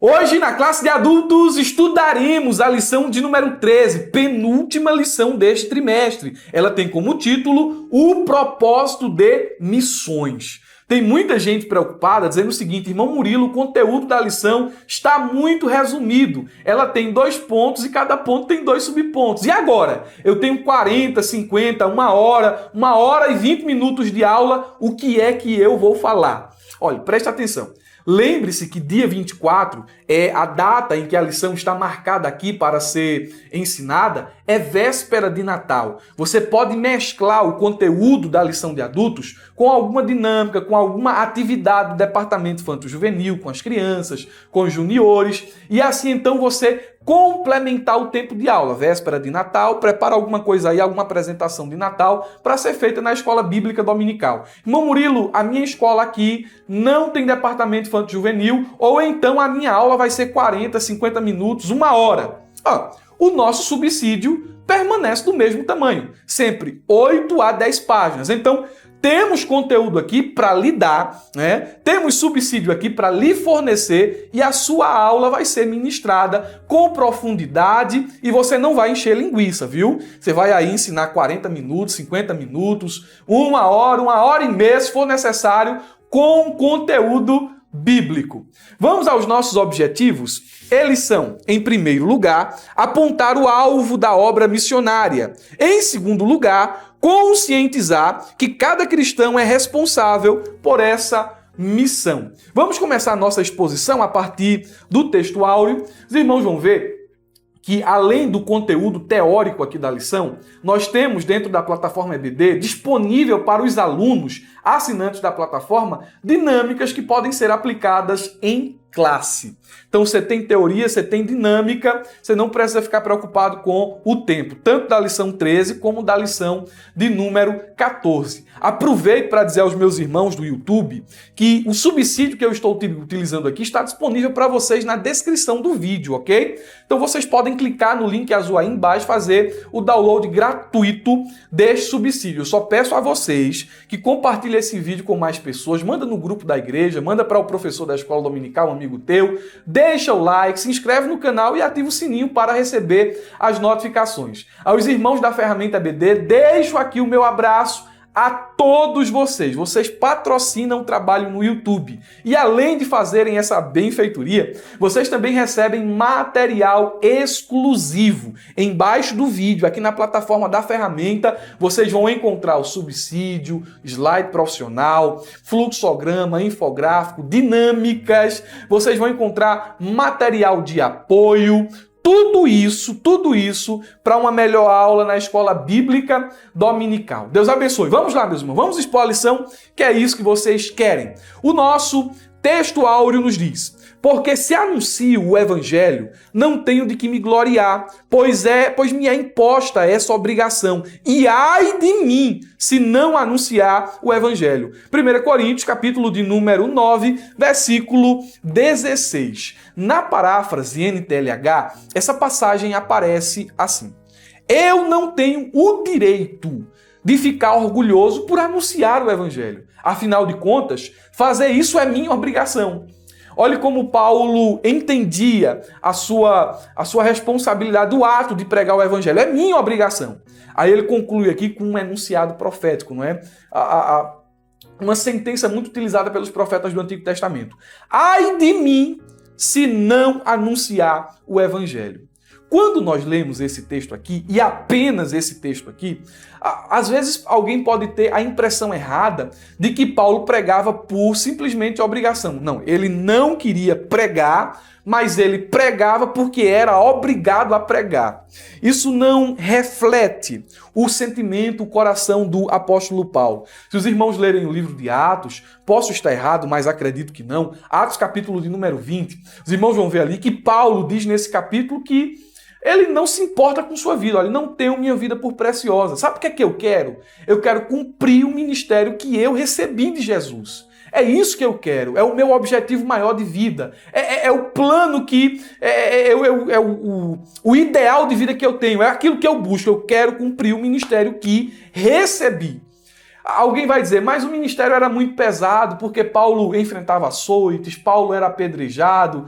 Hoje, na classe de adultos, estudaremos a lição de número 13, penúltima lição deste trimestre. Ela tem como título O Propósito de Missões. Tem muita gente preocupada dizendo o seguinte: irmão Murilo, o conteúdo da lição está muito resumido. Ela tem 2 pontos e cada ponto tem 2 subpontos. E agora? Eu tenho 40, 50, 1 hora e 20 minutos de aula. O que é que eu vou falar? Olha, preste atenção. Lembre-se que dia 24 é a data em que a lição está marcada aqui para ser ensinada, é véspera de Natal. Você pode mesclar o conteúdo da lição de adultos com alguma dinâmica, com alguma atividade do departamento infanto-juvenil, com as crianças, com os juniores, e assim então você complementar o tempo de aula. Véspera de Natal, prepara alguma coisa aí, alguma apresentação de Natal para ser feita na escola bíblica dominical. Irmão Murilo, a minha escola aqui não tem departamento infanto-juvenil, ou então a minha aula vai ser 40, 50 minutos, 1 hora. O nosso subsídio permanece do mesmo tamanho, sempre 8 a 10 páginas. Então, temos conteúdo aqui para lhe dar, né? Temos subsídio aqui para lhe fornecer e a sua aula vai ser ministrada com profundidade e você não vai encher linguiça, viu? Você vai aí ensinar 40 minutos, 50 minutos, 1 hora e meia, se for necessário, com conteúdo bíblico. Vamos aos nossos objetivos? Eles são, em primeiro lugar, apontar o alvo da obra missionária. Em segundo lugar, conscientizar que cada cristão é responsável por essa missão. Vamos começar a nossa exposição a partir do texto áureo. Os irmãos vão ver que, além do conteúdo teórico aqui da lição, nós temos dentro da plataforma EBD, disponível para os alunos assinantes da plataforma, dinâmicas que podem ser aplicadas em classe. Então você tem teoria, você tem dinâmica, você não precisa ficar preocupado com o tempo, tanto da lição 13 como da lição de número 14. Aproveito para dizer aos meus irmãos do YouTube que o subsídio que eu estou utilizando aqui está disponível para vocês na descrição do vídeo, ok? Então vocês podem clicar no link azul aí embaixo e fazer o download gratuito deste subsídio. Eu só peço a vocês que compartilhem esse vídeo com mais pessoas, manda no grupo da igreja, manda para o professor da escola dominical, um amigo teu, deixa o like, se inscreve no canal e ativa o sininho para receber as notificações. Aos irmãos da ferramenta EBD, deixo aqui o meu abraço a todos vocês. Vocês patrocinam o trabalho no YouTube. E além de fazerem essa benfeitoria, vocês também recebem material exclusivo. Embaixo do vídeo, aqui na plataforma da ferramenta, vocês vão encontrar o subsídio, slide profissional, fluxograma, infográfico, dinâmicas. Vocês vão encontrar material de apoio, tudo isso para uma melhor aula na escola bíblica dominical. Deus abençoe. Vamos lá, meus irmãos. Vamos expor a lição, que é isso que vocês querem. O nosso texto áureo nos diz: porque se anuncio o evangelho, não tenho de que me gloriar, pois me é imposta essa obrigação. E ai de mim, se não anunciar o evangelho. 1 Coríntios, capítulo de número 9, versículo 16. Na paráfrase NTLH, essa passagem aparece assim: eu não tenho o direito de ficar orgulhoso por anunciar o evangelho. Afinal de contas, fazer isso é minha obrigação. Olhe como Paulo entendia a sua responsabilidade do ato de pregar o evangelho. É minha obrigação. Aí ele conclui aqui com um enunciado profético, não é? Uma sentença muito utilizada pelos profetas do Antigo Testamento. Ai de mim se não anunciar o evangelho. Quando nós lemos esse texto aqui, e apenas esse texto aqui, às vezes alguém pode ter a impressão errada de que Paulo pregava por simplesmente obrigação. Não, ele não queria pregar, mas ele pregava porque era obrigado a pregar. Isso não reflete o sentimento, o coração do apóstolo Paulo. Se os irmãos lerem o livro de Atos, posso estar errado, mas acredito que não, Atos capítulo de número 20, os irmãos vão ver ali que Paulo diz nesse capítulo que ele não se importa com sua vida. Olha, não tenho minha vida por preciosa. Sabe o que é que eu quero? Eu quero cumprir o ministério que eu recebi de Jesus. É isso que eu quero. É o meu objetivo maior de vida. É o plano que... o ideal de vida que eu tenho. É aquilo que eu busco. Eu quero cumprir o ministério que recebi. Alguém vai dizer, mas o ministério era muito pesado, porque Paulo enfrentava açoites, Paulo era apedrejado.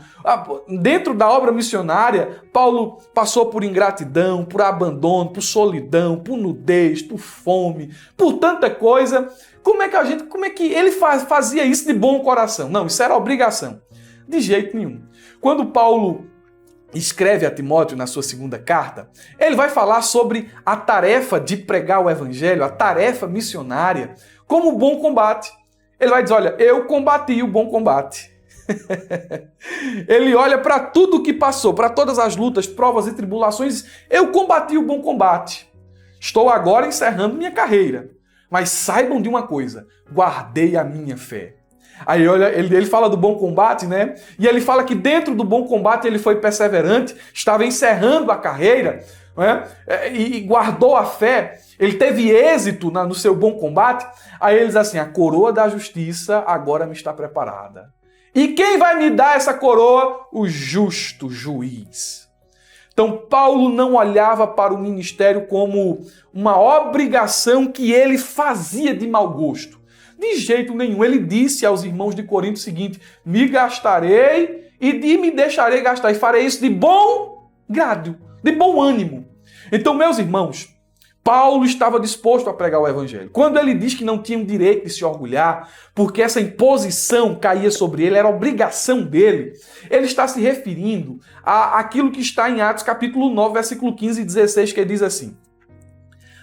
Dentro da obra missionária, Paulo passou por ingratidão, por abandono, por solidão, por nudez, por fome, por tanta coisa. Como é que ele fazia isso de bom coração? Não, isso era obrigação. De jeito nenhum. Quando Paulo escreve a Timóteo na sua segunda carta, ele vai falar sobre a tarefa de pregar o evangelho, a tarefa missionária, como bom combate. Ele vai dizer, olha, eu combati o bom combate. Ele olha para tudo o que passou, para todas as lutas, provas e tribulações, eu combati o bom combate. Estou agora encerrando minha carreira. Mas saibam de uma coisa, guardei a minha fé. Aí olha, ele fala do bom combate, né? E ele fala que dentro do bom combate ele foi perseverante, estava encerrando a carreira, né? E guardou a fé, ele teve êxito no seu bom combate. Aí ele diz assim, a coroa da justiça agora me está preparada. E quem vai me dar essa coroa? O justo juiz. Então Paulo não olhava para o ministério como uma obrigação que ele fazia de mau gosto. De jeito nenhum. Ele disse aos irmãos de Corinto o seguinte, me gastarei e me deixarei gastar. E farei isso de bom grado, de bom ânimo. Então, meus irmãos, Paulo estava disposto a pregar o evangelho. Quando ele diz que não tinha o direito de se orgulhar, porque essa imposição caía sobre ele, era obrigação dele, ele está se referindo àquilo que está em Atos capítulo 9, versículo 15 e 16, que diz assim,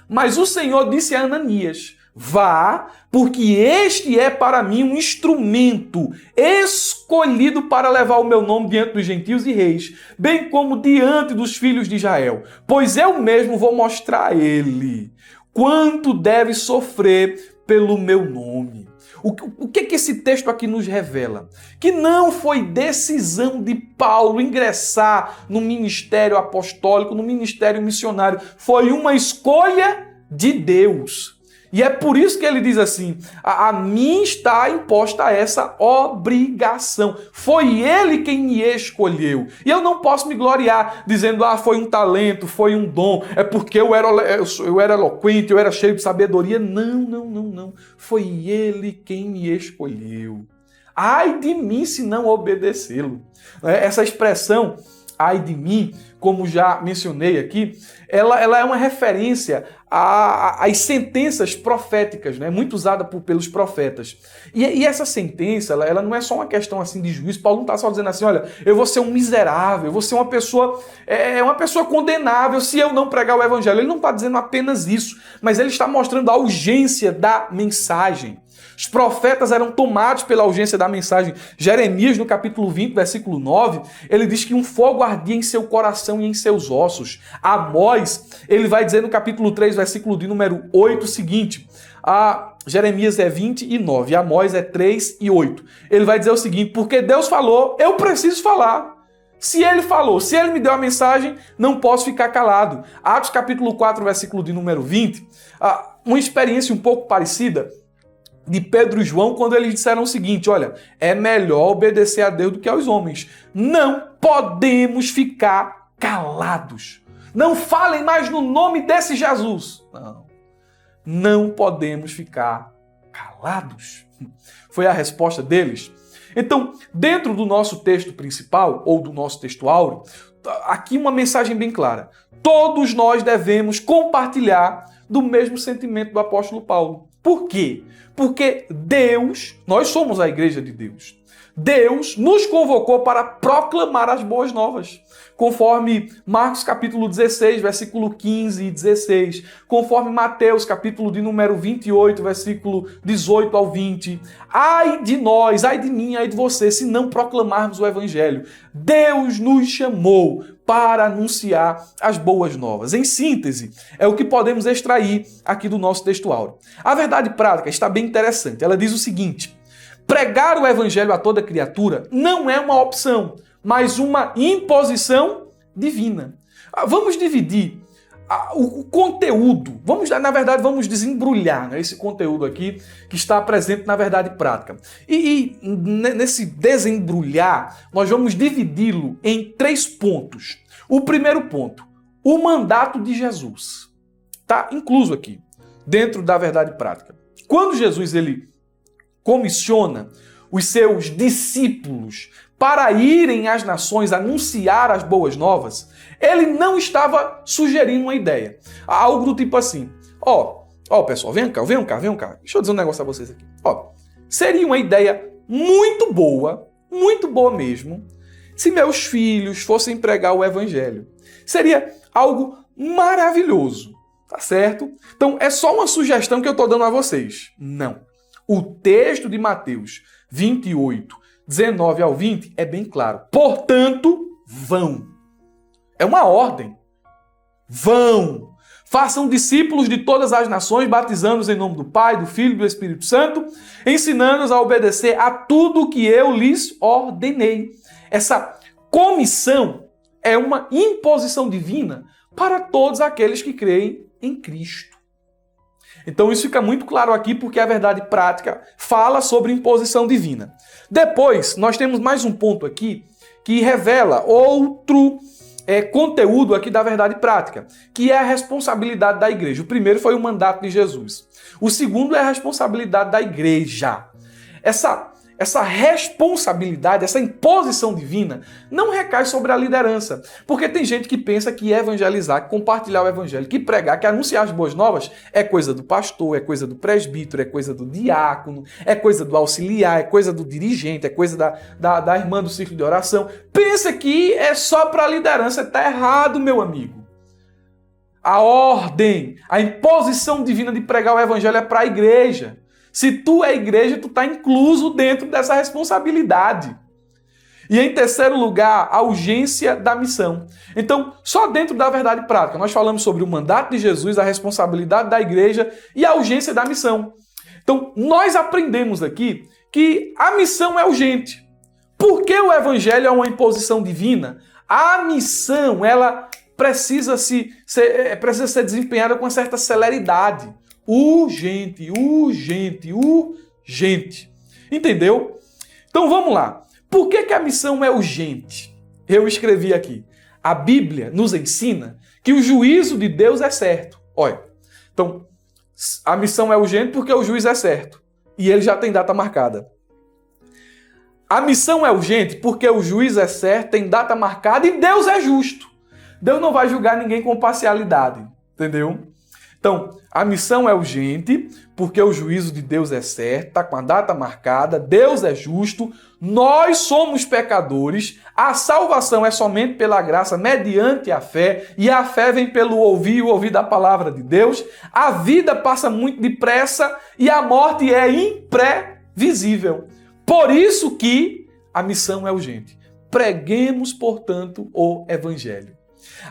mas o Senhor disse a Ananias, vá, porque este é para mim um instrumento escolhido para levar o meu nome diante dos gentios e reis, bem como diante dos filhos de Israel, pois eu mesmo vou mostrar a ele quanto deve sofrer pelo meu nome. O que esse texto aqui nos revela? Que não foi decisão de Paulo ingressar no ministério apostólico, no ministério missionário, foi uma escolha de Deus. E é por isso que ele diz assim, a mim está imposta essa obrigação. Foi ele quem me escolheu. E eu não posso me gloriar dizendo, foi um talento, foi um dom, é porque eu era eloquente, eu era cheio de sabedoria. Não. Foi ele quem me escolheu. Ai de mim se não obedecê-lo. Essa expressão, ai de mim, como já mencionei aqui, ela é uma referência às sentenças proféticas, né? Muito usada pelos profetas. E essa sentença, ela não é só uma questão assim de juízo. Paulo não está só dizendo assim, olha, eu vou ser um miserável, eu vou ser uma pessoa condenável se eu não pregar o evangelho. Ele não está dizendo apenas isso, mas ele está mostrando a urgência da mensagem. Os profetas eram tomados pela urgência da mensagem. Jeremias, no capítulo 20, versículo 9, ele diz que um fogo ardia em seu coração e em seus ossos. Amós, ele vai dizer no capítulo 3, versículo de número 8, o seguinte, Jeremias é 20 e 9, Amós é 3 e 8. Ele vai dizer o seguinte, porque Deus falou, eu preciso falar. Se ele falou, se ele me deu a mensagem, não posso ficar calado. Atos capítulo 4, versículo de número 20, uma experiência um pouco parecida de Pedro e João, quando eles disseram o seguinte, olha, é melhor obedecer a Deus do que aos homens. Não podemos ficar calados. Não falem mais no nome desse Jesus. Não podemos ficar calados. Foi a resposta deles. Então, dentro do nosso texto principal, ou do nosso texto áureo, aqui uma mensagem bem clara. Todos nós devemos compartilhar do mesmo sentimento do apóstolo Paulo. Por quê? Porque Deus, nós somos a igreja de Deus. Deus nos convocou para proclamar as boas novas, conforme Marcos capítulo 16, versículo 15 e 16, conforme Mateus capítulo de número 28, versículo 18 ao 20. Ai de nós, ai de mim, ai de você, se não proclamarmos o evangelho. Deus nos chamou para anunciar as boas novas. Em síntese, é o que podemos extrair aqui do nosso texto áureo. A verdade prática está bem interessante. Ela diz o seguinte: pregar o evangelho a toda criatura não é uma opção, mas uma imposição divina. Vamos dividir o conteúdo, vamos desembrulhar esse conteúdo aqui que está presente na verdade prática. E nesse desembrulhar, nós vamos dividi-lo em 3 pontos. O primeiro ponto, o mandato de Jesus. Está incluso aqui, dentro da verdade prática. quando Jesus ele comissiona os seus discípulos para irem às nações anunciar as boas novas, ele não estava sugerindo uma ideia. Algo do tipo assim, pessoal, vem cá. Deixa eu dizer um negócio a vocês aqui. Seria uma ideia muito boa mesmo, se meus filhos fossem pregar o evangelho. Seria algo maravilhoso, tá certo? Então, é só uma sugestão que eu estou dando a vocês. Não. O texto de Mateus 28, 19 ao 20 é bem claro. Portanto, vão. É uma ordem. Vão. Façam discípulos de todas as nações, batizando-os em nome do Pai, do Filho e do Espírito Santo, ensinando-os a obedecer a tudo o que eu lhes ordenei. Essa comissão é uma imposição divina para todos aqueles que creem em Cristo. Então isso fica muito claro aqui porque a verdade prática fala sobre imposição divina. Depois, nós temos mais um ponto aqui que revela outro conteúdo aqui da verdade prática, que é a responsabilidade da igreja. O primeiro foi o mandato de Jesus. O segundo é a responsabilidade da igreja. Essa responsabilidade, essa imposição divina não recai sobre a liderança. Porque tem gente que pensa que evangelizar, que compartilhar o evangelho, que pregar, que anunciar as boas novas é coisa do pastor, é coisa do presbítero, é coisa do diácono, é coisa do auxiliar, é coisa do dirigente, é coisa da irmã do círculo de oração. Pensa que é só para a liderança. Está errado, meu amigo. A ordem, a imposição divina de pregar o evangelho é para a igreja. Se tu é igreja, tu está incluso dentro dessa responsabilidade. E em terceiro lugar, a urgência da missão. Então, só dentro da verdade prática, nós falamos sobre o mandato de Jesus, a responsabilidade da igreja e a urgência da missão. Então, nós aprendemos aqui que a missão é urgente. Por que o evangelho é uma imposição divina? A missão, ela precisa ser desempenhada com uma certa celeridade. Urgente. Entendeu? Então vamos lá. Por que a missão é urgente? Eu escrevi aqui. A Bíblia nos ensina que o juízo de Deus é certo. Olha, então a missão é urgente porque o juízo é certo. E ele já tem data marcada. A missão é urgente porque o juízo é certo, tem data marcada e Deus é justo. Deus não vai julgar ninguém com parcialidade. Entendeu? Então, a missão é urgente, porque o juízo de Deus é certo, está com a data marcada, Deus é justo, nós somos pecadores, a salvação é somente pela graça, mediante a fé, e a fé vem pelo ouvir e o ouvir da palavra de Deus, a vida passa muito depressa e a morte é imprevisível. Por isso que a missão é urgente. Preguemos, portanto, o Evangelho.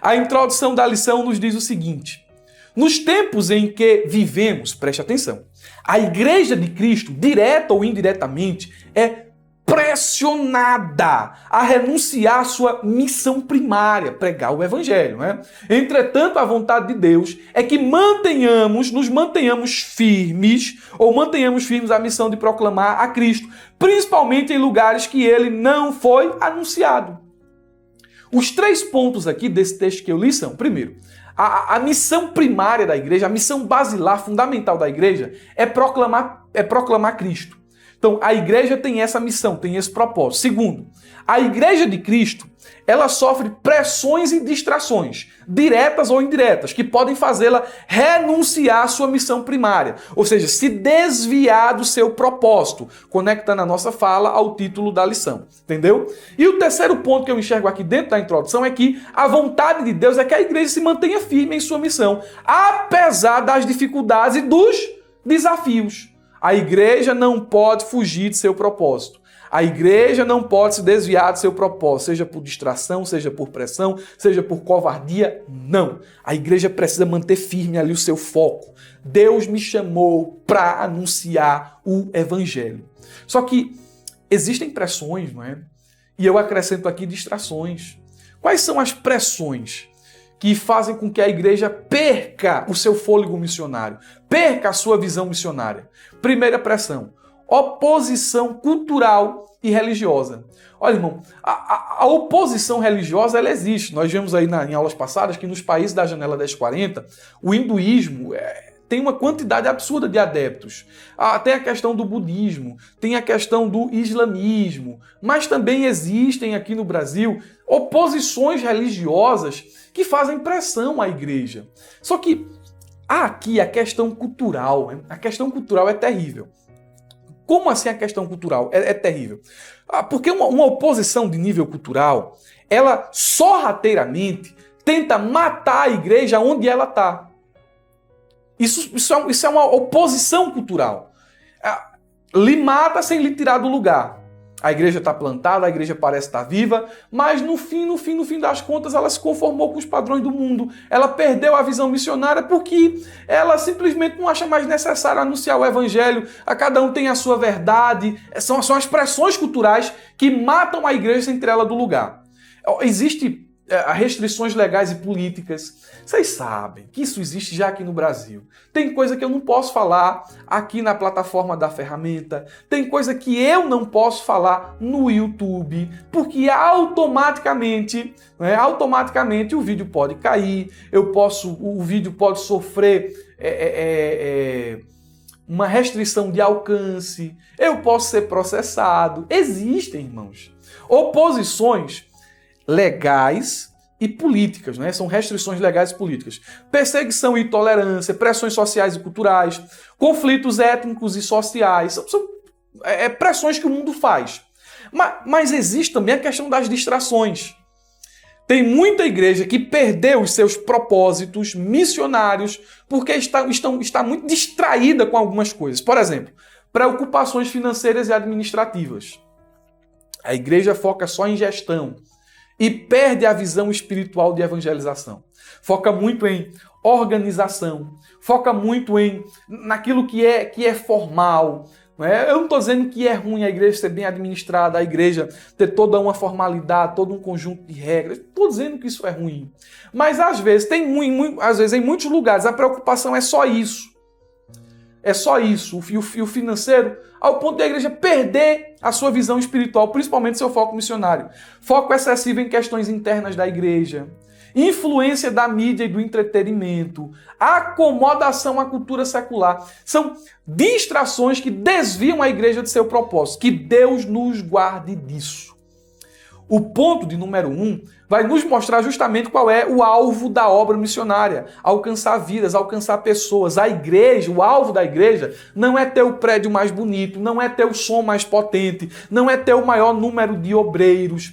A introdução da lição nos diz o seguinte: nos tempos em que vivemos, preste atenção, a Igreja de Cristo, direta ou indiretamente, é pressionada a renunciar à sua missão primária, pregar o Evangelho, né? Entretanto, a vontade de Deus é que nos mantenhamos firmes a missão de proclamar a Cristo, principalmente em lugares que ele não foi anunciado. Os 3 pontos aqui desse texto que eu li são, primeiro, a missão primária da igreja, a missão basilar, fundamental da igreja, é proclamar Cristo. Então, a igreja tem essa missão, tem esse propósito. Segundo, a igreja de Cristo, ela sofre pressões e distrações, diretas ou indiretas, que podem fazê-la renunciar à sua missão primária, ou seja, se desviar do seu propósito, conectando a nossa fala ao título da lição, entendeu? E o terceiro ponto que eu enxergo aqui dentro da introdução é que a vontade de Deus é que a igreja se mantenha firme em sua missão, apesar das dificuldades e dos desafios. A igreja não pode fugir de seu propósito. A igreja não pode se desviar do seu propósito, seja por distração, seja por pressão, seja por covardia, não. A igreja precisa manter firme ali o seu foco. Deus me chamou para anunciar o Evangelho. Só que existem pressões, não é? E eu acrescento aqui distrações. Quais são as pressões que fazem com que a igreja perca o seu fôlego missionário, perca a sua visão missionária? Primeira pressão: oposição cultural e religiosa. Olha, irmão, a oposição religiosa, ela existe. Nós vimos aí em aulas passadas que nos países da janela 1040, o hinduísmo tem uma quantidade absurda de adeptos. Tem a questão do budismo, tem a questão do islamismo, mas também existem aqui no Brasil oposições religiosas que fazem pressão à igreja. Só que há aqui a questão cultural. A questão cultural é terrível. Como assim a questão cultural é terrível? Porque uma oposição de nível cultural, ela sorrateiramente tenta matar a igreja onde ela está. Isso é uma oposição cultural. Lhe mata sem lhe tirar do lugar. A igreja está plantada, a igreja parece estar viva, mas no fim das contas, ela se conformou com os padrões do mundo. Ela perdeu a visão missionária porque ela simplesmente não acha mais necessário anunciar o evangelho. A cada um tem a sua verdade. São as pressões culturais que matam a igreja sem tirá-la do lugar. Existem restrições legais e políticas. Vocês sabem que isso existe já aqui no Brasil. Tem coisa que eu não posso falar aqui na plataforma da ferramenta. Tem coisa que eu não posso falar no YouTube, porque automaticamente o vídeo pode cair, o vídeo pode sofrer uma restrição de alcance, eu posso ser processado. Existem, irmãos, oposições legais e políticas, né? São restrições legais e políticas. Perseguição e intolerância, pressões sociais e culturais, conflitos étnicos e sociais, são pressões que o mundo faz. Mas existe também a questão das distrações. Tem muita igreja que perdeu os seus propósitos missionários porque está muito distraída com algumas coisas. Por exemplo, preocupações financeiras e administrativas. A igreja foca só em gestão e perde a visão espiritual de evangelização. Foca muito em organização, foca muito naquilo que é formal. Não é? Eu não estou dizendo que é ruim a igreja ser bem administrada, a igreja ter toda uma formalidade, todo um conjunto de regras. Estou dizendo que isso é ruim. Mas às vezes, em muitos lugares, a preocupação é só isso. É só isso. E o financeiro, ao ponto de a igreja perder a sua visão espiritual, principalmente seu foco missionário. Foco excessivo em questões internas da igreja. Influência da mídia e do entretenimento. Acomodação à cultura secular. São distrações que desviam a igreja de seu propósito. Que Deus nos guarde disso. O ponto de número 1 vai nos mostrar justamente qual é o alvo da obra missionária. Alcançar vidas, alcançar pessoas. A igreja, o alvo da igreja, não é ter o prédio mais bonito, não é ter o som mais potente, não é ter o maior número de obreiros,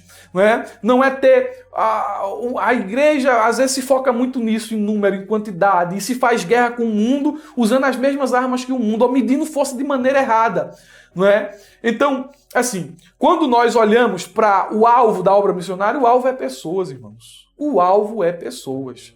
não é ter... A igreja às vezes se foca muito nisso, em número, em quantidade, e se faz guerra com o mundo usando as mesmas armas que o mundo, ou medindo força de maneira errada. Não é? Então, assim, quando nós olhamos para o alvo da obra missionária, o alvo é pessoas, irmãos. O alvo é pessoas.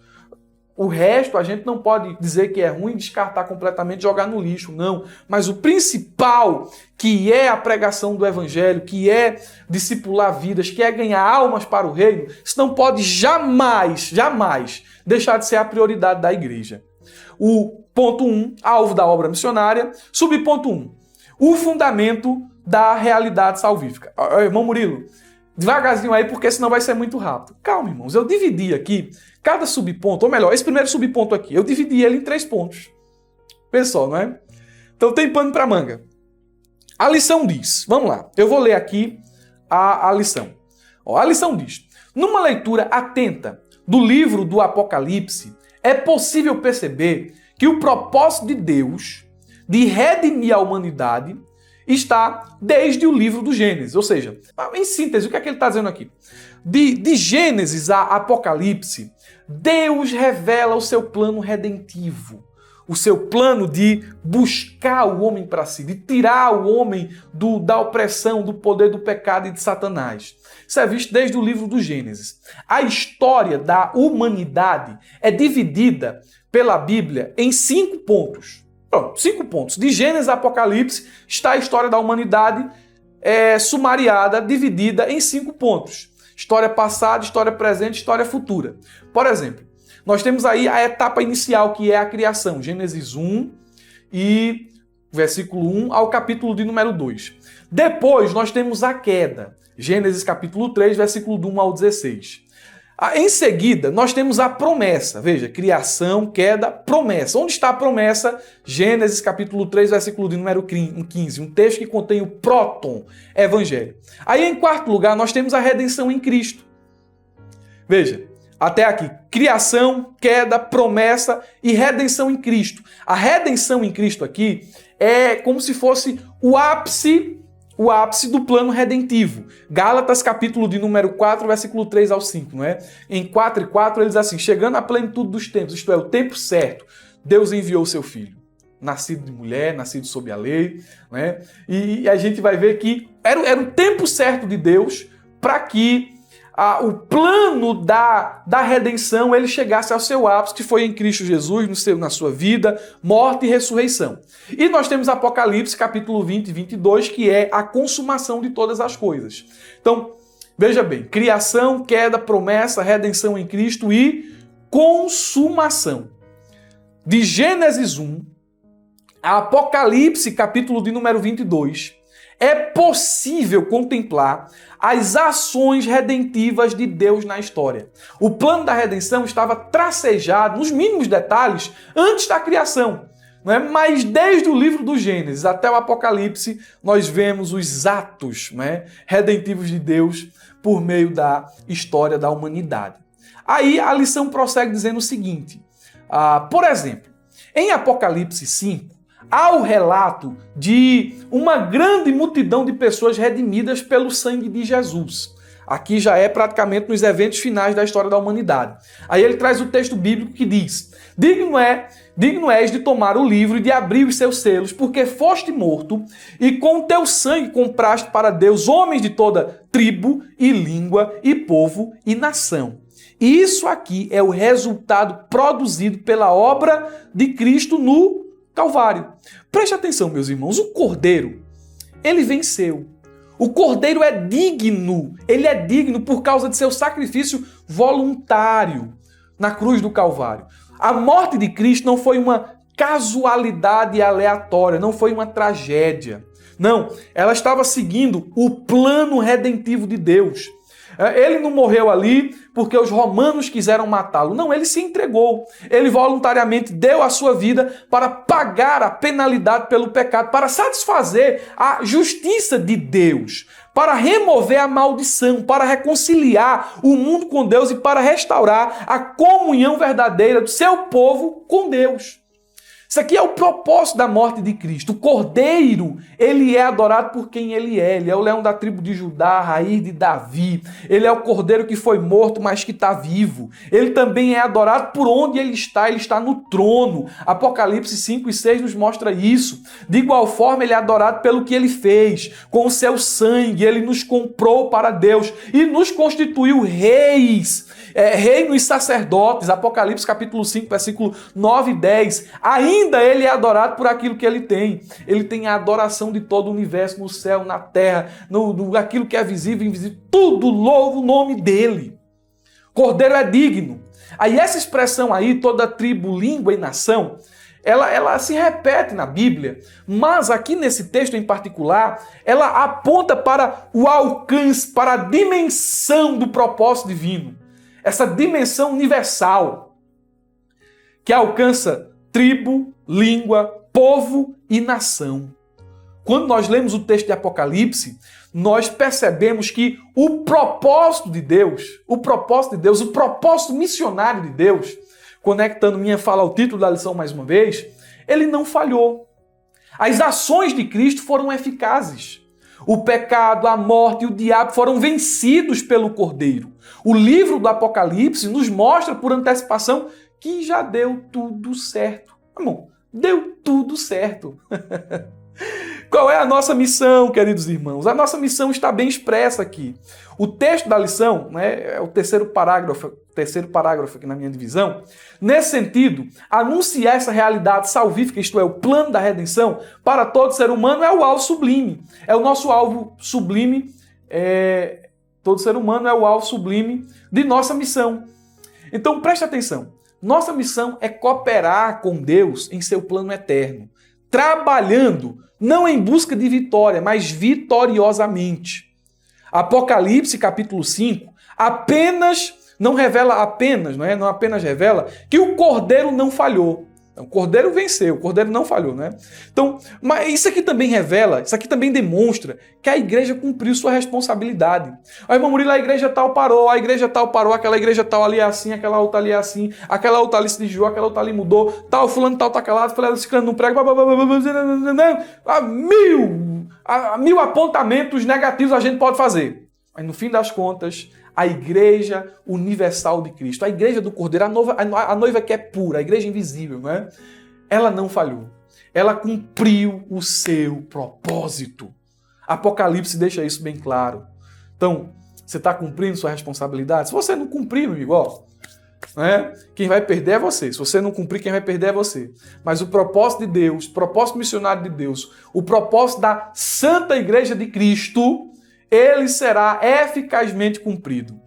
O resto a gente não pode dizer que é ruim, descartar completamente, jogar no lixo, não. Mas o principal, que é a pregação do evangelho, que é discipular vidas, que é ganhar almas para o reino, isso não pode jamais deixar de ser a prioridade da igreja. O ponto 1, alvo da obra missionária. Subponto 1. O fundamento da realidade salvífica. Irmão Murilo, devagarzinho aí, porque senão vai ser muito rápido. Calma, irmãos, eu dividi aqui cada subponto, ou melhor, esse primeiro subponto aqui, eu dividi ele em 3 pontos. Pessoal, não é? Então tem pano para manga. A lição diz, vamos lá, eu vou ler aqui a lição. A lição diz, numa leitura atenta do livro do Apocalipse, é possível perceber que o propósito de Deus de redimir a humanidade está desde o livro do Gênesis. Ou seja, em síntese, o que é que ele está dizendo aqui? De Gênesis a Apocalipse, Deus revela o seu plano redentivo. O seu plano de buscar o homem para si, de tirar o homem da opressão, do poder do pecado e de Satanás. Isso é visto desde o livro do Gênesis. A história da humanidade é dividida pela Bíblia em 5 pontos. 5 pontos. De Gênesis a Apocalipse está a história da humanidade sumariada, dividida em 5 pontos. História passada, história presente, história futura. Por exemplo, nós temos aí a etapa inicial, que é a criação. Gênesis 1 e versículo 1 ao capítulo de número 2. Depois nós temos a queda. Gênesis capítulo 3, versículo 1 ao 16. Em seguida, nós temos a promessa. Veja, criação, queda, promessa. Onde está a promessa? Gênesis capítulo 3, versículo de número 15. Um texto que contém o próton evangelho. Aí, em quarto lugar, nós temos a redenção em Cristo. Veja, até aqui, criação, queda, promessa e redenção em Cristo. A redenção em Cristo aqui é como se fosse o ápice do plano redentivo. Gálatas, capítulo de número 4, versículo 3 ao 5, não é? Em 4 e 4, ele diz assim, chegando à plenitude dos tempos, isto é, o tempo certo, Deus enviou o seu Filho, nascido de mulher, nascido sob a lei, né? E a gente vai ver que era o tempo certo de Deus para que o plano da redenção ele chegasse ao seu ápice, que foi em Cristo Jesus, na sua vida, morte e ressurreição. E nós temos Apocalipse, capítulo 20 e 22, que é a consumação de todas as coisas. Então, veja bem, criação, queda, promessa, redenção em Cristo e consumação. De Gênesis 1 a Apocalipse, capítulo de número 22, é possível contemplar as ações redentivas de Deus na história. O plano da redenção estava tracejado, nos mínimos detalhes, antes da criação. Não é? Mas desde o livro do Gênesis até o Apocalipse, nós vemos os atos, não é, redentivos de Deus por meio da história da humanidade. Aí a lição prossegue dizendo o seguinte, por exemplo, em Apocalipse 5, há o relato de uma grande multidão de pessoas redimidas pelo sangue de Jesus. Aqui já é praticamente nos eventos finais da história da humanidade. Aí ele traz o texto bíblico que diz, digno és de tomar o livro e de abrir os seus selos, porque foste morto e com o teu sangue compraste para Deus homens de toda tribo e língua e povo e nação. E isso aqui é o resultado produzido pela obra de Cristo no Calvário. Preste atenção, meus irmãos, o Cordeiro, ele venceu. O Cordeiro é digno, ele é digno por causa de seu sacrifício voluntário na cruz do Calvário. A morte de Cristo não foi uma casualidade aleatória, não foi uma tragédia. Não, ela estava seguindo o plano redentivo de Deus. Ele não morreu ali porque os romanos quiseram matá-lo. Não, ele se entregou. Ele voluntariamente deu a sua vida para pagar a penalidade pelo pecado, para satisfazer a justiça de Deus, para remover a maldição, para reconciliar o mundo com Deus e para restaurar a comunhão verdadeira do seu povo com Deus. Isso aqui é o propósito da morte de Cristo. O Cordeiro, ele é adorado por quem ele é. Ele é o leão da tribo de Judá, a raiz de Davi. Ele é o Cordeiro que foi morto, mas que está vivo. Ele também é adorado por onde ele está no trono. Apocalipse 5 e 6 nos mostra isso. De igual forma, ele é adorado pelo que ele fez. Com o seu sangue, ele nos comprou para Deus e nos constituiu reis. Reinos e sacerdotes. Apocalipse capítulo 5, versículo 9 e 10. Ainda ele é adorado por aquilo que ele tem. Ele tem a adoração de todo o universo, no céu, na terra, aquilo que é visível e invisível. Tudo louva o nome dele. Cordeiro é digno. Aí essa expressão aí, toda tribo, língua e nação, ela se repete na Bíblia, mas aqui nesse texto em particular, ela aponta para o alcance, para a dimensão do propósito divino. Essa dimensão universal que alcança tribo, língua, povo e nação. Quando nós lemos o texto de Apocalipse, nós percebemos que o propósito de Deus, o propósito missionário de Deus, conectando minha fala ao título da lição mais uma vez, ele não falhou. As ações de Cristo foram eficazes. O pecado, a morte e o diabo foram vencidos pelo Cordeiro. O livro do Apocalipse nos mostra por antecipação que já deu tudo certo. Irmão, deu tudo certo. Qual é a nossa missão, queridos irmãos? A nossa missão está bem expressa aqui. O texto da lição, né, é o terceiro parágrafo aqui na minha divisão. Nesse sentido, anunciar essa realidade salvífica, isto é, o plano da redenção, para todo ser humano é o alvo sublime. É o nosso alvo sublime, todo ser humano é o alvo sublime de nossa missão. Então, preste atenção. Nossa missão é cooperar com Deus em seu plano eterno, trabalhando não em busca de vitória, mas vitoriosamente. Apocalipse, capítulo 5, apenas não revela apenas, não apenas revela que o Cordeiro não falhou. O Cordeiro venceu, o Cordeiro não falhou, né? Então, mas isso aqui também revela, isso aqui também demonstra que a igreja cumpriu sua responsabilidade. Aí, irmão Murilo, a igreja tal parou, aquela igreja tal ali é assim, aquela outra ali é assim, aquela outra ali se desviou, aquela outra ali mudou, tal, fulano tal tá calado, fulano ciclano não prega, mil apontamentos negativos a gente pode fazer. Mas no fim das contas, a igreja universal de Cristo, a igreja do Cordeiro, a noiva que é pura, a igreja invisível, né? Ela não falhou. Ela cumpriu o seu propósito. Apocalipse deixa isso bem claro. Então, você está cumprindo sua responsabilidade? Se você não cumprir, meu amigo, ó, né? Quem vai perder é você. Se você não cumprir, quem vai perder é você. Mas o propósito de Deus, o propósito missionário de Deus, o propósito da Santa Igreja de Cristo, ele será eficazmente cumprido.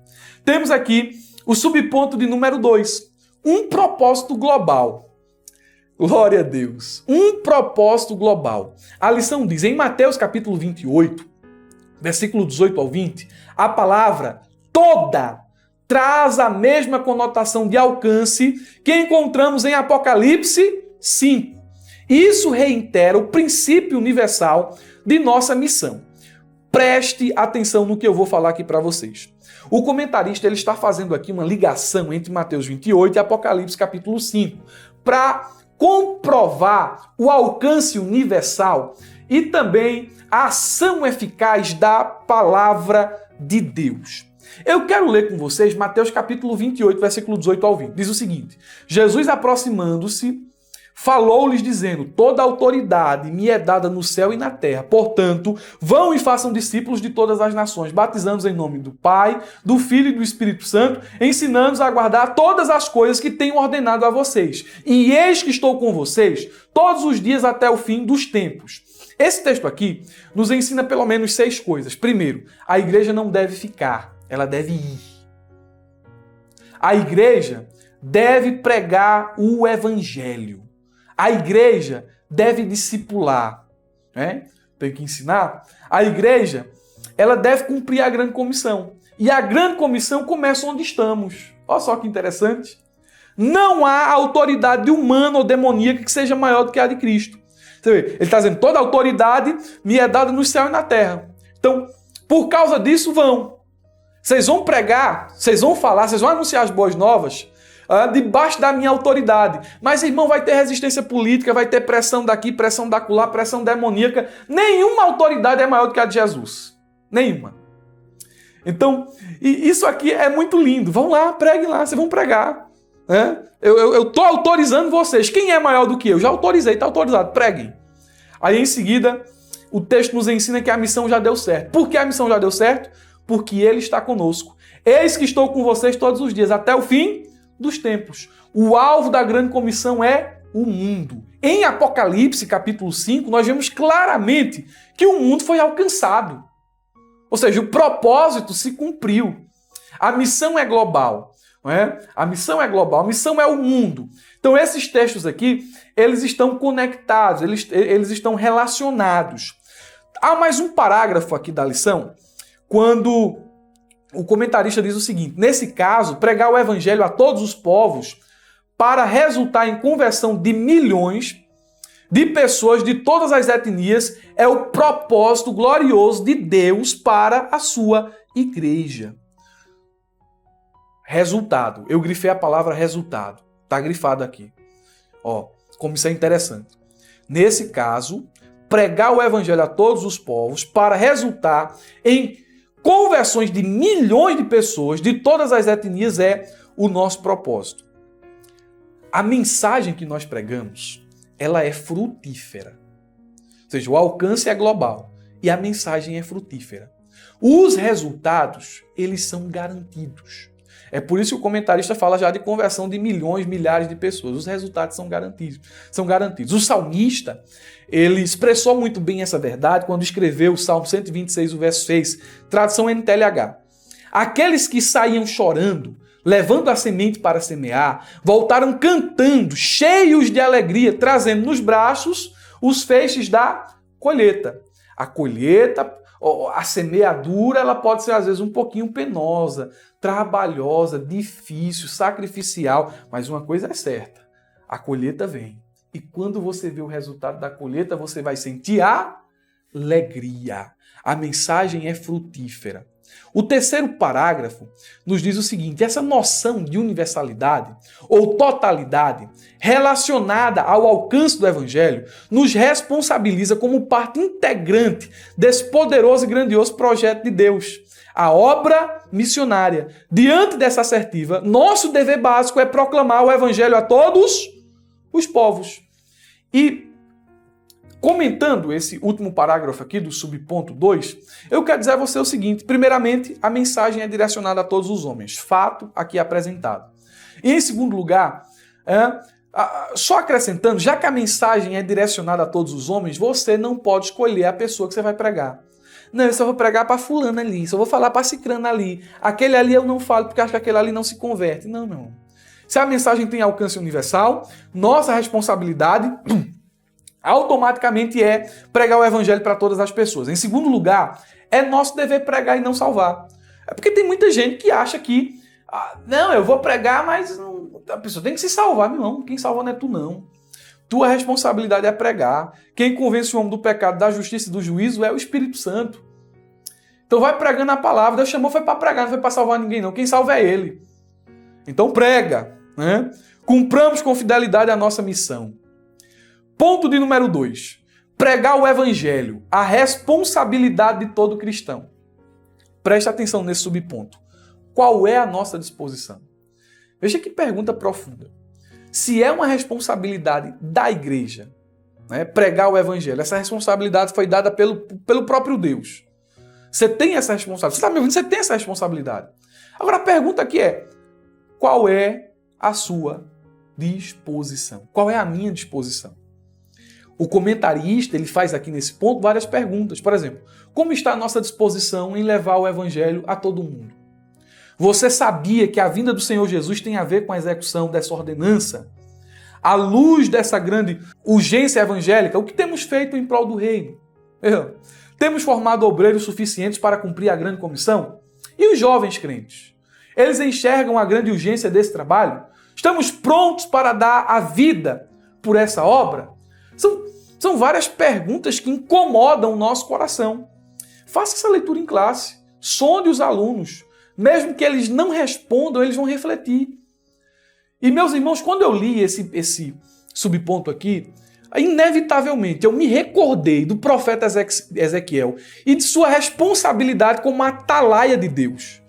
Temos aqui o subponto de número 2, um propósito global. Glória a Deus. Um propósito global. A lição diz, em Mateus capítulo 28, versículo 18 ao 20, a palavra toda traz a mesma conotação de alcance que encontramos em Apocalipse 5. Isso reitera o princípio universal de nossa missão. Preste atenção no que eu vou falar aqui para vocês. O comentarista ele está fazendo aqui uma ligação entre Mateus 28 e Apocalipse capítulo 5 para comprovar o alcance universal e também a ação eficaz da palavra de Deus. Eu quero ler com vocês Mateus capítulo 28, versículo 18 ao 20. Diz o seguinte: Jesus aproximando-se, falou-lhes dizendo, toda autoridade me é dada no céu e na terra. Portanto, vão e façam discípulos de todas as nações, batizando-os em nome do Pai, do Filho e do Espírito Santo, ensinando-os a guardar todas as coisas que tenho ordenado a vocês. E eis que estou com vocês todos os dias até o fim dos tempos. Esse texto aqui nos ensina pelo menos 6 coisas. Primeiro, a igreja não deve ficar, ela deve ir. A igreja deve pregar o evangelho. A igreja deve discipular, né? Tem que ensinar. A igreja, ela deve cumprir a grande comissão. E a grande comissão começa onde estamos. Olha só que interessante. Não há autoridade humana ou demoníaca que seja maior do que a de Cristo. Você vê, ele está dizendo, toda autoridade me é dada no céu e na terra. Então, por causa disso, vão. Vocês vão pregar, vocês vão falar, vocês vão anunciar as boas novas, debaixo da minha autoridade. Mas, irmão, vai ter resistência política, vai ter pressão daqui, pressão dacolá, pressão demoníaca. Nenhuma autoridade é maior do que a de Jesus. Nenhuma. Então, isso aqui é muito lindo. Vão lá, preguem lá, vocês vão pregar. Né? Eu estou autorizando vocês. Quem é maior do que eu? Já autorizei, está autorizado, preguem. Aí, em seguida, o texto nos ensina que a missão já deu certo. Por que a missão já deu certo? Porque Ele está conosco. Eis que estou com vocês todos os dias, até o fim dos tempos. O alvo da grande comissão é o mundo. Em Apocalipse, capítulo 5, nós vemos claramente que o mundo foi alcançado. Ou seja, o propósito se cumpriu. A missão é global. Não é? A missão é global, a missão é o mundo. Então esses textos aqui, eles estão conectados, eles estão relacionados. Há mais um parágrafo aqui da lição, quando o comentarista diz o seguinte: nesse caso, pregar o evangelho a todos os povos para resultar em conversão de milhões de pessoas de todas as etnias é o propósito glorioso de Deus para a sua igreja. Resultado. Eu grifei a palavra resultado. Está grifado aqui. Ó, como isso é interessante. Nesse caso, pregar o evangelho a todos os povos para resultar em conversões de milhões de pessoas de todas as etnias é o nosso propósito. A mensagem que nós pregamos, ela é frutífera. Ou seja, o alcance é global e a mensagem é frutífera. Os resultados, eles são garantidos. É por isso que o comentarista fala já de conversão de milhões, milhares de pessoas. Os resultados são garantidos. O salmista, ele expressou muito bem essa verdade quando escreveu o Salmo 126, o verso 6, tradução NTLH. Aqueles que saíam chorando, levando a semente para semear, voltaram cantando, cheios de alegria, trazendo nos braços os feixes da colheita. A colheita, A semeadura ela pode ser às vezes um pouquinho penosa, trabalhosa, difícil, sacrificial, mas uma coisa é certa, a colheita vem. E quando você vê o resultado da colheita, você vai sentir alegria. A mensagem é frutífera. O terceiro parágrafo nos diz o seguinte: essa noção de universalidade ou totalidade relacionada ao alcance do Evangelho nos responsabiliza como parte integrante desse poderoso e grandioso projeto de Deus, a obra missionária. Diante dessa assertiva, nosso dever básico é proclamar o Evangelho a todos os povos. E comentando esse último parágrafo aqui do subponto 2, eu quero dizer a você o seguinte: primeiramente, a mensagem é direcionada a todos os homens, fato aqui apresentado. E em segundo lugar, só acrescentando, já que a mensagem é direcionada a todos os homens, você não pode escolher a pessoa que você vai pregar. Não, eu só vou pregar para fulano ali, só vou falar para cicrano ali, aquele ali eu não falo porque acho que aquele ali não se converte. Não, meu irmão. Se a mensagem tem alcance universal, nossa responsabilidade automaticamente é pregar o evangelho para todas as pessoas. Em segundo lugar, é nosso dever pregar e não salvar. É porque tem muita gente que acha que não, eu vou pregar, mas a pessoa tem que se salvar, meu irmão. Quem salva não é tu, não. Tua responsabilidade é pregar. Quem convence o homem do pecado, da justiça e do juízo é o Espírito Santo. Então vai pregando a palavra. Deus chamou, foi para pregar, não foi para salvar ninguém, não. Quem salva é Ele. Então prega, né? Cumpramos com fidelidade a nossa missão. Ponto de número 2. Pregar o evangelho, a responsabilidade de todo cristão. Preste atenção nesse subponto. Qual é a nossa disposição? Veja que pergunta profunda. Se é uma responsabilidade da igreja, né, pregar o evangelho, essa responsabilidade foi dada pelo próprio Deus. Você tem essa responsabilidade. Você está me ouvindo? Você tem essa responsabilidade. Agora a pergunta aqui é: qual é a sua disposição? Qual é a minha disposição? O comentarista ele faz aqui nesse ponto várias perguntas. Por exemplo, como está a nossa disposição em levar o evangelho a todo mundo? Você sabia que a vinda do Senhor Jesus tem a ver com a execução dessa ordenança? À luz dessa grande urgência evangélica, o que temos feito em prol do reino? Temos formado obreiros suficientes para cumprir a grande comissão? E os jovens crentes? Eles enxergam a grande urgência desse trabalho? Estamos prontos para dar a vida por essa obra? São várias perguntas que incomodam o nosso coração. Faça essa leitura em classe. Sonde os alunos. Mesmo que eles não respondam, eles vão refletir. E, meus irmãos, quando eu li esse subponto aqui, inevitavelmente eu me recordei do profeta Ezequiel e de sua responsabilidade como atalaia de Deus.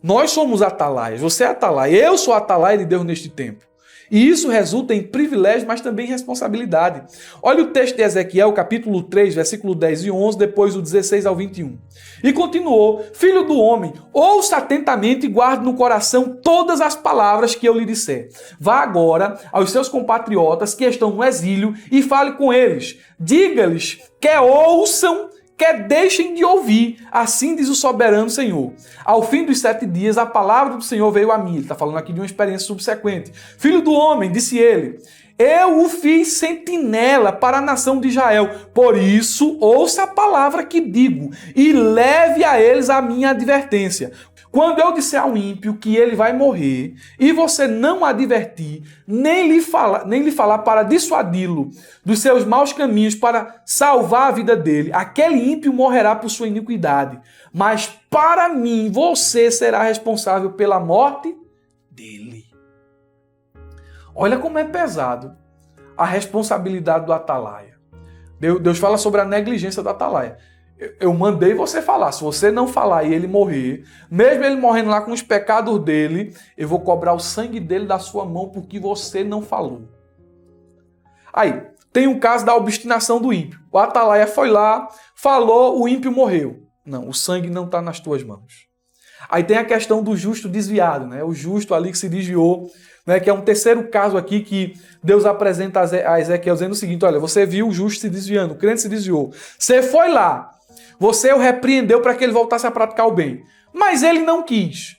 Nós somos atalaias. Você é atalaia. Eu sou atalaia de Deus neste tempo. E isso resulta em privilégio, mas também em responsabilidade. Olha o texto de Ezequiel, capítulo 3, versículo 10 e 11, depois o 16 ao 21. E continuou: Filho do homem, ouça atentamente e guarde no coração todas as palavras que eu lhe disser. Vá agora aos seus compatriotas que estão no exílio e fale com eles. Diga-lhes quer ouçam, quer deixem de ouvir. Assim diz o soberano Senhor. Ao fim dos 7 dias, a palavra do Senhor veio a mim. Ele está falando aqui de uma experiência subsequente. Filho do homem, disse ele, eu o fiz sentinela para a nação de Israel. Por isso, ouça a palavra que digo e leve a eles a minha advertência. Quando eu disser ao ímpio que ele vai morrer e você não advertir, nem lhe falar para dissuadi-lo dos seus maus caminhos para salvar a vida dele, aquele ímpio morrerá por sua iniquidade. Mas para mim você será responsável pela morte dele. Olha como é pesado a responsabilidade do atalaia. Deus fala sobre a negligência do atalaia. Eu mandei você falar. Se você não falar e ele morrer, mesmo ele morrendo lá com os pecados dele, eu vou cobrar o sangue dele da sua mão porque você não falou. Aí, tem o caso da obstinação do ímpio. O atalaia foi lá, falou, o ímpio morreu. Não, o sangue não está nas tuas mãos. Aí tem a questão do justo desviado, né? O justo ali que se desviou, né? Que é um terceiro caso aqui que Deus apresenta a Ezequiel dizendo o seguinte: olha, você viu o justo se desviando, o crente se desviou. Você foi lá, você o repreendeu para que ele voltasse a praticar o bem. Mas ele não quis.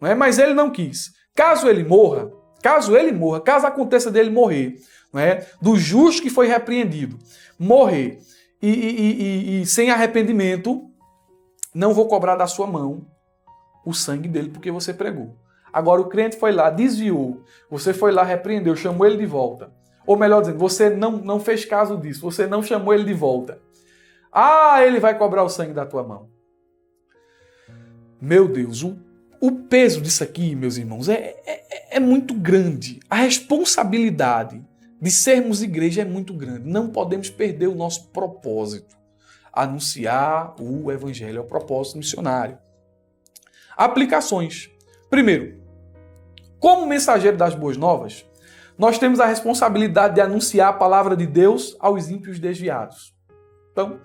Não é? Mas ele não quis. Caso ele morra, caso aconteça dele morrer, não é? Do justo que foi repreendido, morrer e sem arrependimento, não vou cobrar da sua mão o sangue dele porque você pregou. Agora o crente foi lá, desviou, você foi lá, repreendeu, chamou ele de volta. Ou melhor dizendo, você não fez caso disso, você não chamou ele de volta. Ele vai cobrar o sangue da tua mão. Meu Deus, o peso disso aqui, meus irmãos, é muito grande. A responsabilidade de sermos igreja é muito grande. Não podemos perder o nosso propósito. Anunciar o evangelho, é o propósito missionário. Aplicações. Primeiro, como mensageiro das boas novas, nós temos a responsabilidade de anunciar a palavra de Deus aos ímpios desviados. Então,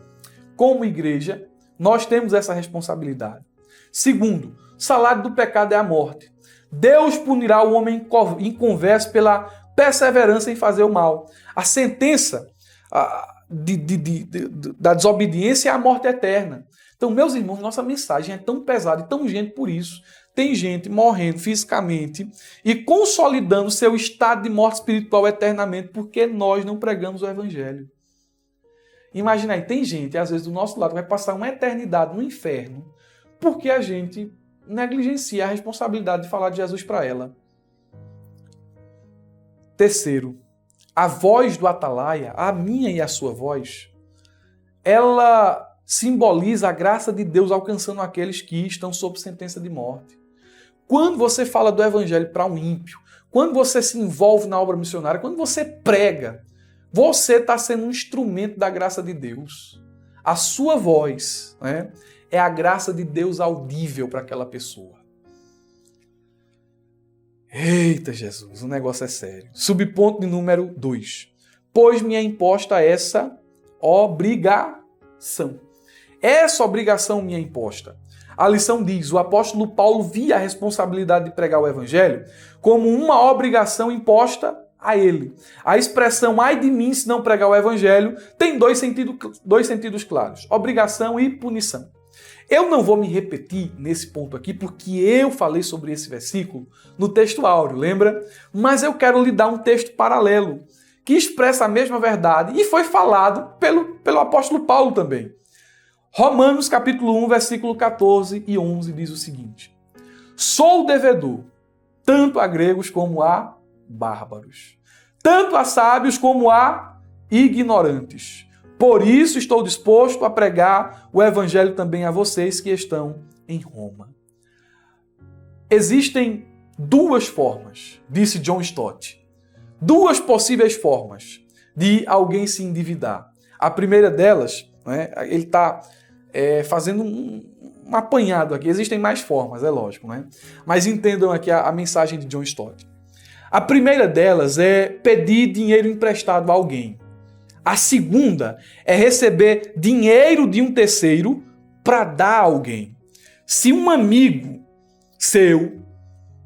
como igreja, nós temos essa responsabilidade. Segundo, o salário do pecado é a morte. Deus punirá o homem inconverso pela perseverança em fazer o mal. A sentença da desobediência é a morte eterna. Então, meus irmãos, nossa mensagem é tão pesada e tão urgente por isso. Tem gente morrendo fisicamente e consolidando seu estado de morte espiritual eternamente porque nós não pregamos o evangelho. Imagina aí, tem gente, às vezes, do nosso lado, que vai passar uma eternidade no inferno porque a gente negligencia a responsabilidade de falar de Jesus para ela. Terceiro, a voz do atalaia, a minha e a sua voz, ela simboliza a graça de Deus alcançando aqueles que estão sob sentença de morte. Quando você fala do evangelho para um ímpio, quando você se envolve na obra missionária, quando você prega, você está sendo um instrumento da graça de Deus. A sua voz, né, é a graça de Deus audível para aquela pessoa. Eita Jesus, o negócio é sério. Subponto de número 2. Pois me é imposta essa obrigação. Essa obrigação me é imposta. A lição diz, o apóstolo Paulo via a responsabilidade de pregar o evangelho como uma obrigação imposta a ele. A expressão ai de mim se não pregar o evangelho tem dois sentidos claros, obrigação e punição. Eu não vou me repetir nesse ponto aqui, porque eu falei sobre esse versículo no texto áureo, lembra? Mas eu quero lhe dar um texto paralelo, que expressa a mesma verdade e foi falado pelo apóstolo Paulo também. Romanos capítulo 1, versículo 14 e 11 diz o seguinte: sou devedor, tanto a gregos como a bárbaros, tanto a sábios como a ignorantes. Por isso estou disposto a pregar o evangelho também a vocês que estão em Roma. Existem duas formas, disse John Stott, duas possíveis formas de alguém se endividar. A primeira delas, né, ele está fazendo um apanhado aqui. Existem mais formas, é lógico, né? Mas entendam aqui a mensagem de John Stott. A primeira delas é pedir dinheiro emprestado a alguém. A segunda é receber dinheiro de um terceiro para dar a alguém. Se um amigo seu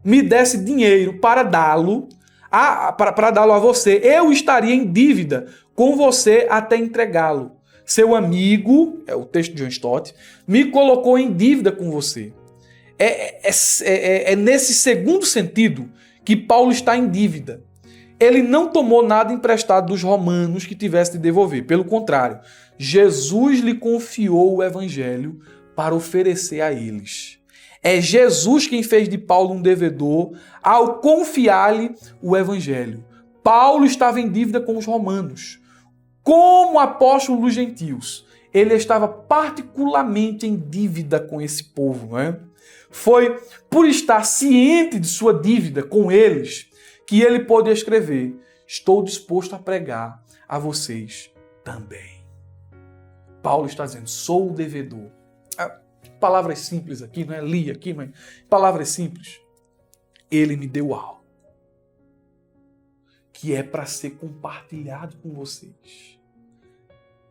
me desse dinheiro para dá-lo a você, eu estaria em dívida com você até entregá-lo. Seu amigo, é o texto de John Stott, me colocou em dívida com você. É nesse segundo sentido que Paulo está em dívida. Ele não tomou nada emprestado dos romanos que tivesse de devolver. Pelo contrário, Jesus lhe confiou o evangelho para oferecer a eles. É Jesus quem fez de Paulo um devedor ao confiar-lhe o evangelho. Paulo estava em dívida com os romanos. Como apóstolo dos gentios, ele estava particularmente em dívida com esse povo, não é? Foi por estar ciente de sua dívida com eles que ele pôde escrever: estou disposto a pregar a vocês também. Paulo está dizendo, sou o devedor. Palavras simples aqui, não é? Li aqui, mas palavras simples. Ele me deu algo que é para ser compartilhado com vocês.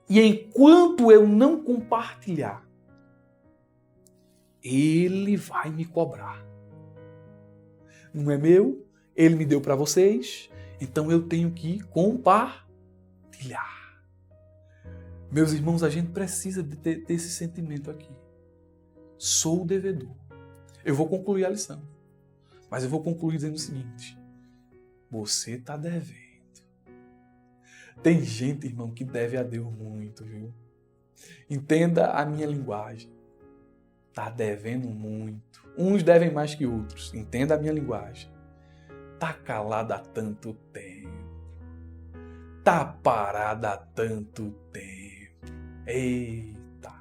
E enquanto eu não compartilhar, ele vai me cobrar. Não é meu? Ele me deu para vocês, então eu tenho que compartilhar. Meus irmãos, a gente precisa de ter esse sentimento aqui. Sou o devedor. Eu vou concluir a lição, mas eu vou concluir dizendo o seguinte: você está devendo. Tem gente, irmão, que deve a Deus muito, viu? Entenda a minha linguagem. tá devendo muito. Uns devem mais que outros. Entenda a minha linguagem. Tá calada há tanto tempo. Tá parada há tanto tempo. Eita.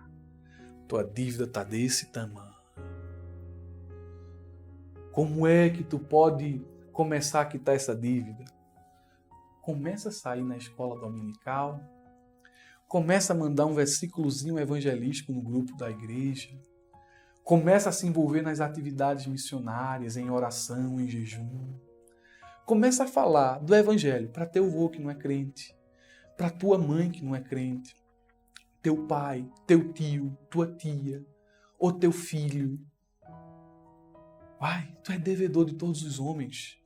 Tua dívida tá desse tamanho. Como é que tu pode começar a quitar essa dívida? Começa a sair na escola dominical. Começa a mandar um versículozinho evangelístico no grupo da igreja. Começa a se envolver nas atividades missionárias, em oração, em jejum. Começa a falar do evangelho para teu avô que não é crente, para tua mãe que não é crente, teu pai, teu tio, tua tia, ou teu filho. Pai, tu é devedor de todos os homens.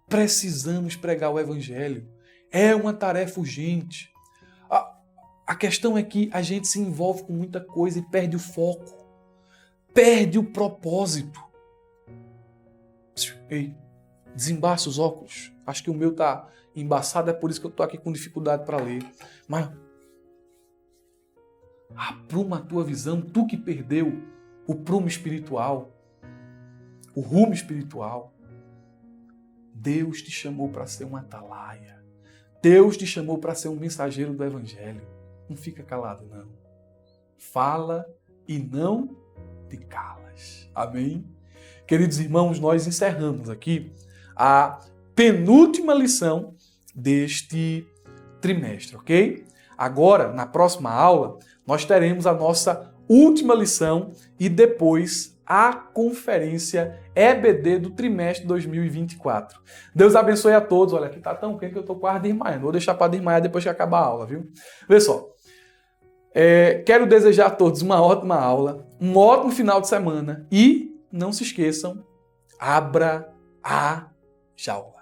Precisamos pregar o evangelho. É uma tarefa urgente. A questão é que a gente se envolve com muita coisa e perde o foco. Perde o propósito. Ei, desembaça os óculos. Acho que o meu tá embaçado, é por isso que eu tô aqui com dificuldade para ler. Mas apruma a tua visão, tu que perdeu o prumo espiritual, o rumo espiritual. Deus te chamou para ser um atalaia. Deus te chamou para ser um mensageiro do evangelho. Não fica calado, não. Fala e não te calas. Amém? Queridos irmãos, nós encerramos aqui a penúltima lição deste trimestre, ok? Agora, na próxima aula, nós teremos a nossa última lição e depois a conferência EBD do trimestre 2024. Deus abençoe a todos. Olha, aqui tá tão quente que eu tô quase desmaiando. Vou deixar para desmaiar depois que acabar a aula, viu? Vê só. Quero desejar a todos uma ótima aula, um ótimo final de semana e não se esqueçam, abra a jaula.